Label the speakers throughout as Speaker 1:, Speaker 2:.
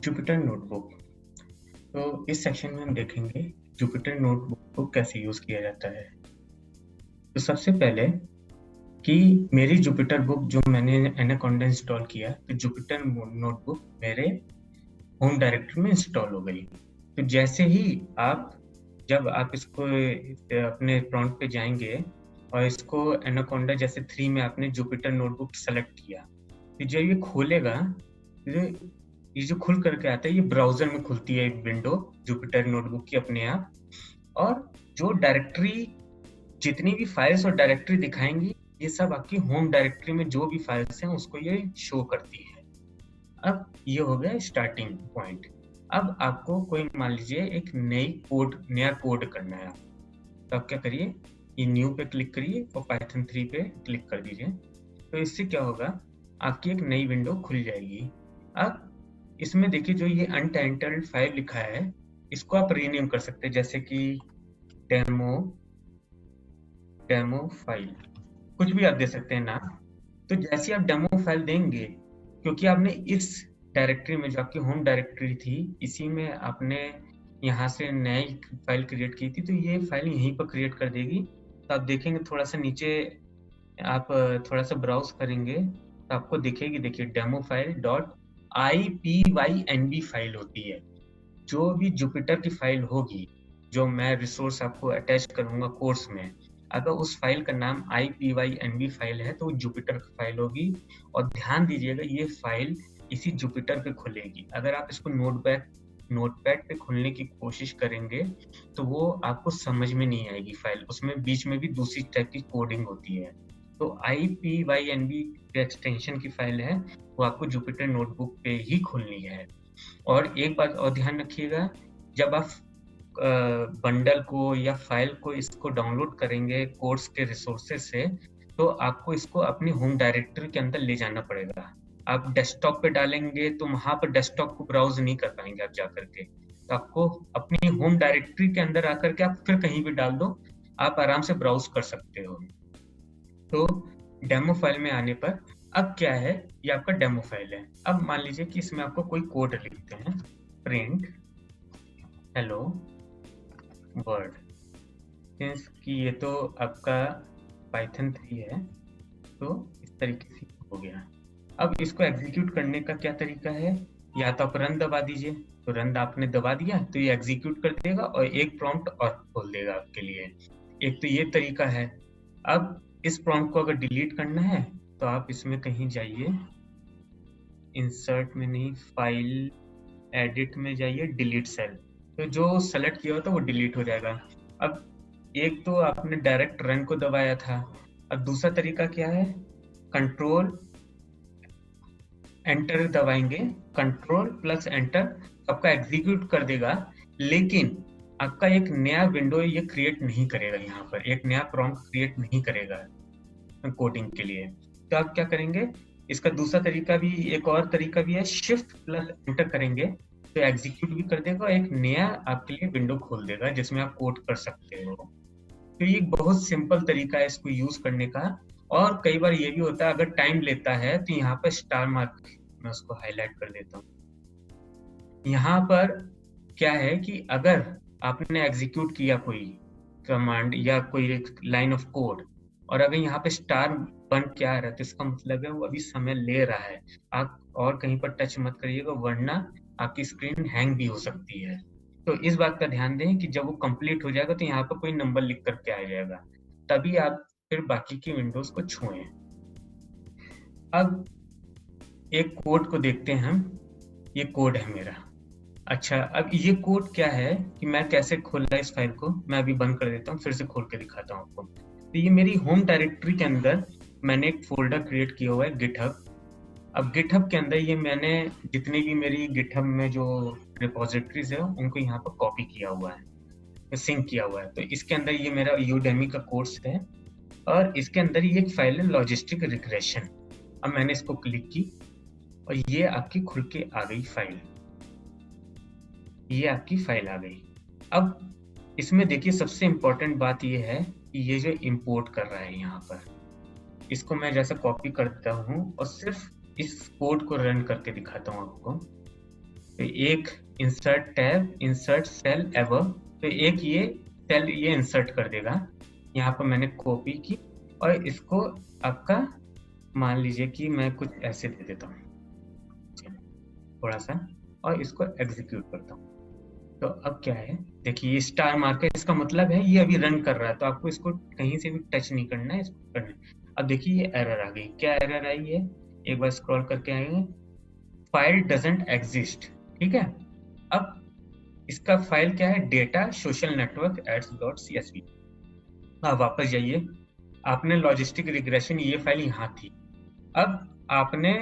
Speaker 1: Jupyter notebook. तो इस section में हम देखेंगे जुपिटर नोटबुक को कैसे यूज किया जाता है। तो सबसे पहले कि मेरी जुपिटर बुक जो मैंने एनाकोंडा इंस्टॉल किया, तो जुपिटर नोटबुक मेरे होम डायरेक्टरी में इंस्टॉल हो गई। तो जैसे ही जब आप इसको अपने प्रॉम्प्ट पे जाएंगे और इसको एनाकोंडा जैसे 3 में आपने जुपिटर नोटबुक सेलेक्ट किया, तो जब ये खोलेगा, ये जो खुल करके आता है, ये ब्राउजर में खुलती है एक विंडो जुपिटर नोटबुक की अपने आप। और जो डायरेक्टरी, जितनी भी फाइल्स और डायरेक्टरी दिखाएंगी, ये सब आपकी होम डायरेक्टरी में जो भी फाइल्स हैं उसको ये शो करती है। अब ये हो गया स्टार्टिंग पॉइंट। अब आपको कोई मान लीजिए एक नया कोड करना है, तो आप क्या करिए, ये न्यू पे क्लिक करिए और पाइथन 3 पे क्लिक कर दीजिए। तो इससे क्या होगा, आपकी एक नई विंडो खुल जाएगी। अब इसमें देखिए जो ये अनटाइटल्ड फाइल लिखा है, इसको आप रीनेम कर सकते हैं, जैसे कि डेमो फाइल, कुछ भी आप दे सकते हैं नाम। तो जैसे आप डेमो फाइल देंगे, क्योंकि आपने इस डायरेक्टरी में, जो आपकी होम डायरेक्टरी थी, इसी में आपने यहाँ से नई फाइल क्रिएट की थी, तो ये फाइल यहीं पर क्रिएट कर देगी। तो आप देखेंगे थोड़ा सा नीचे, आप थोड़ा सा ब्राउज करेंगे तो आपको दिखेगी, देखिए डेमो फाइल .ipynb फाइल होती है। जो भी जुपिटर की फाइल होगी, जो मैं रिसोर्स आपको अटैच करूंगा कोर्स में, अगर उस फाइल का नाम ipynb फाइल है तो वो जुपिटर की फाइल होगी। और ध्यान दीजिएगा, ये फाइल इसी जुपिटर पे खुलेगी। अगर आप इसको नोटपैड पे खोलने की कोशिश करेंगे तो वो आपको समझ में नहीं आएगी फाइल, उसमें बीच में भी दूसरी टाइप की कोडिंग होती है। तो ipynb एक्सटेंशन की फाइल है, वो आपको जुपिटर नोटबुक पे ही खोलनी है। और एक बात और ध्यान रखिएगा, जब आप बंडल को या फाइल को इसको डाउनलोड करेंगे कोर्स के रिसोर्सेज से, तो आपको इसको अपनी होम डायरेक्टरी के अंदर ले जाना पड़ेगा। आप डेस्कटॉप पे डालेंगे तो वहां पर डेस्कटॉप को ब्राउज नहीं कर पाएंगे आप जाकर के, तो आपको अपनी होम डायरेक्टरी के अंदर आकर के आप फिर कहीं भी डाल दो, आप आराम से ब्राउज कर सकते हो। तो डेमो फाइल में आने पर अब क्या है, ये आपका डेमो फाइल है। अब मान लीजिए कि इसमें आपको कोई कोड लिखते हैं, प्रिंट हेलो वर्ड, सिंस कि ये तो आपका पाइथन 3 है, तो इस तरीके से हो गया। अब इसको एग्जीक्यूट करने का क्या तरीका है, या तो आप रन दबा दीजिए, तो रन आपने दबा दिया तो ये एग्जीक्यूट कर देगा और एक प्रॉम्प्ट और खोल देगा आपके लिए। एक तो ये तरीका है। अब इस प्रॉम्प्ट को अगर डिलीट करना है तो आप इसमें कहीं जाइए, इंसर्ट में नहीं, फाइल एडिट में जाइए, डिलीट सेल, तो जो सेलेक्ट किया होता है वो डिलीट हो जाएगा। अब एक तो आपने डायरेक्ट रन को दबाया था, अब दूसरा तरीका क्या है, कंट्रोल एंटर दबाएंगे, कंट्रोल प्लस एंटर, आपका एग्जीक्यूट कर देगा, लेकिन आपका एक नया विंडो ये क्रिएट नहीं करेगा, यहाँ पर एक नया प्रॉम्प्ट क्रिएट नहीं करेगा कोडिंग के लिए। तो आप क्या करेंगे, इसका दूसरा तरीका भी, एक और तरीका भी है, शिफ्ट प्लस एंटर करेंगे तो एग्जीक्यूट भी कर देगा, एक नया आपके लिए विंडो खोल देगा जिसमें आप कोड कर सकते हो। तो ये बहुत सिंपल तरीका है इसको यूज करने का। और कई बार ये भी होता है, अगर टाइम लेता है तो यहाँ पर स्टार मार्क, मैं उसको हाईलाइट कर देता हूँ। यहाँ पर क्या है कि अगर आपने एग्जीक्यूट किया कोई कमांड या कोई लाइन ऑफ कोड, और अगर यहाँ पे स्टार बन के आ रहा है, तो इसका मतलब है वो अभी समय ले रहा है। आप और कहीं पर टच मत करिएगा, वरना आपकी स्क्रीन हैंग भी हो सकती है। तो इस बात का ध्यान दें कि जब वो कंप्लीट हो जाएगा तो यहाँ पर कोई नंबर लिख करके आ जाएगा, तभी आप फिर बाकी की विंडोज को छुएं। अब एक कोड को देखते हैं हम, ये कोड है मेरा। अच्छा, अब ये कोड क्या है कि मैं कैसे खोला इस फाइल को, मैं अभी बंद कर देता हूँ, फिर से खोल के दिखाता हूँ आपको। तो ये मेरी होम डायरेक्टरी के अंदर मैंने एक फोल्डर क्रिएट किया हुआ है, गिटहब। अब गिटहब के अंदर ये मैंने जितनी भी मेरी गिटहब में जो रिपोजिटरीज है उनको यहाँ पर कॉपी किया हुआ है, सिंक किया हुआ है। तो इसके अंदर ये मेरा यूडेमी का कोर्स है, और इसके अंदर ये एक फाइल है लॉजिस्टिक रिग्रेशन। अब मैंने इसको क्लिक की और ये आपकी खुल के आ गई फाइल, ये आपकी फाइल आ गई। अब इसमें देखिए सबसे इम्पोर्टेंट बात ये है कि ये जो इंपोर्ट कर रहा है यहाँ पर, इसको मैं जैसे कॉपी करता हूँ और सिर्फ इस कोड को रन करके दिखाता हूँ आपको। तो एक इंसर्ट टैब, इंसर्ट सेल एवर, तो एक ये सेल ये इंसर्ट कर देगा। यहाँ पर मैंने कॉपी की और इसको आपका मान लीजिए कि मैं कुछ ऐसे दे देता हूँ थोड़ा सा, और इसको एग्जीक्यूट करता हूँ। तो अब क्या है, देखिए ये स्टार मार्क है, इसका मतलब है ये अभी रन कर रहा है, तो आपको इसको कहीं से भी टच नहीं करना है, इसको करना है। अब देखिए ये एरर आ गई, क्या एरर आई है, एक बार स्क्रॉल करके आएंगे, फाइल डजंट एग्जिस्ट। ठीक है, अब इसका फाइल क्या है, data social network ads dot CSV। आप वापस जाइए, आपने लॉजिस्टिक रिग्रेशन ये फाइल यहाँ थी, अब आपने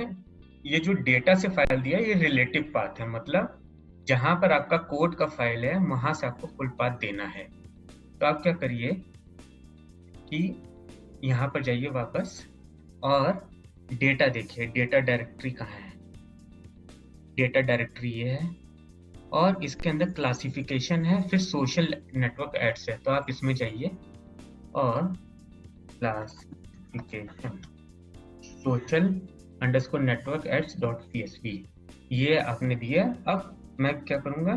Speaker 1: ये जो डेटा से फाइल दिया ये रिलेटिव पाथ है, मतलब जहां पर आपका कोड का फाइल है वहां से आपको फुल पाथ देना है। तो आप क्या करिए कि यहाँ पर जाइए वापस और डेटा देखिए, डेटा डायरेक्टरी कहाँ है, डेटा डायरेक्टरी ये है और इसके अंदर क्लासिफिकेशन है, फिर सोशल नेटवर्क एड्स है। तो आप इसमें जाइए और classification social underscore network ads dot CSV ये आपने दिया। अब मैं क्या करूंगा,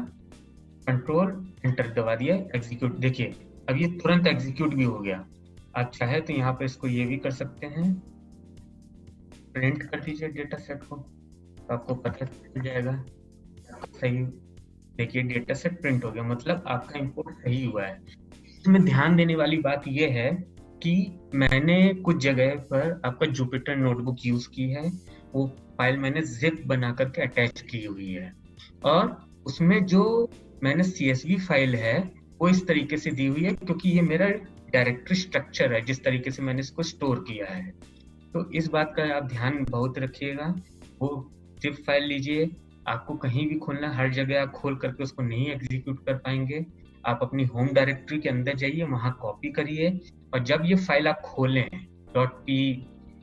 Speaker 1: कंट्रोल एंटर दबा दिया, एग्जीक्यूट। देखिए अब ये तुरंत एग्जीक्यूट भी हो गया। आप चाहे तो यहाँ पे इसको ये भी कर सकते हैं, प्रिंट कर दीजिए डेटा सेट को, तो आपको पता चल जाएगा सही। देखिए डेटा सेट प्रिंट हो गया, मतलब आपका इंपोर्ट सही हुआ है। इसमें ध्यान देने वाली बात यह है कि मैंने कुछ जगह पर आपका जुपिटर नोटबुक यूज की है, वो फाइल मैंने जिप बना करके अटैच की हुई है, और उसमें जो मैंने CSV फाइल है वो इस तरीके से दी हुई है क्योंकि ये मेरा डायरेक्टरी स्ट्रक्चर है, जिस तरीके से मैंने इसको स्टोर किया है। तो इस बात का आप ध्यान बहुत रखिएगा। वो जिप फाइल लीजिए, आपको कहीं भी खोलना, हर जगह आप खोल करके उसको नहीं एग्जीक्यूट कर पाएंगे। आप अपनी होम डायरेक्टरी के अंदर जाइए, वहां कॉपी करिए, और जब ये फाइल आप खोलें .p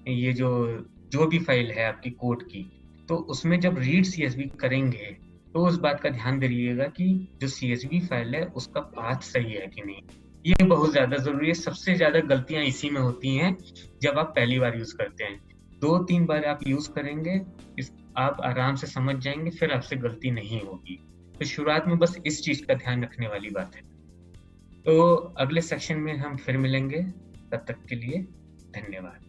Speaker 1: ये जो भी फाइल है आपकी कोड की, तो उसमें जब रीड CSV करेंगे तो उस बात का ध्यान दीजिएगा कि जो CSV फाइल है उसका पाथ सही है कि नहीं। ये बहुत ज्यादा जरूरी है, सबसे ज्यादा गलतियां इसी में होती हैं जब आप पहली बार यूज करते हैं। 2-3 बार आप यूज करेंगे, आप आराम से समझ जाएंगे, फिर आपसे गलती नहीं होगी। तो शुरुआत में बस इस चीज का ध्यान रखने वाली बात है। तो अगले सेक्शन में हम फिर मिलेंगे, तब तक के लिए धन्यवाद।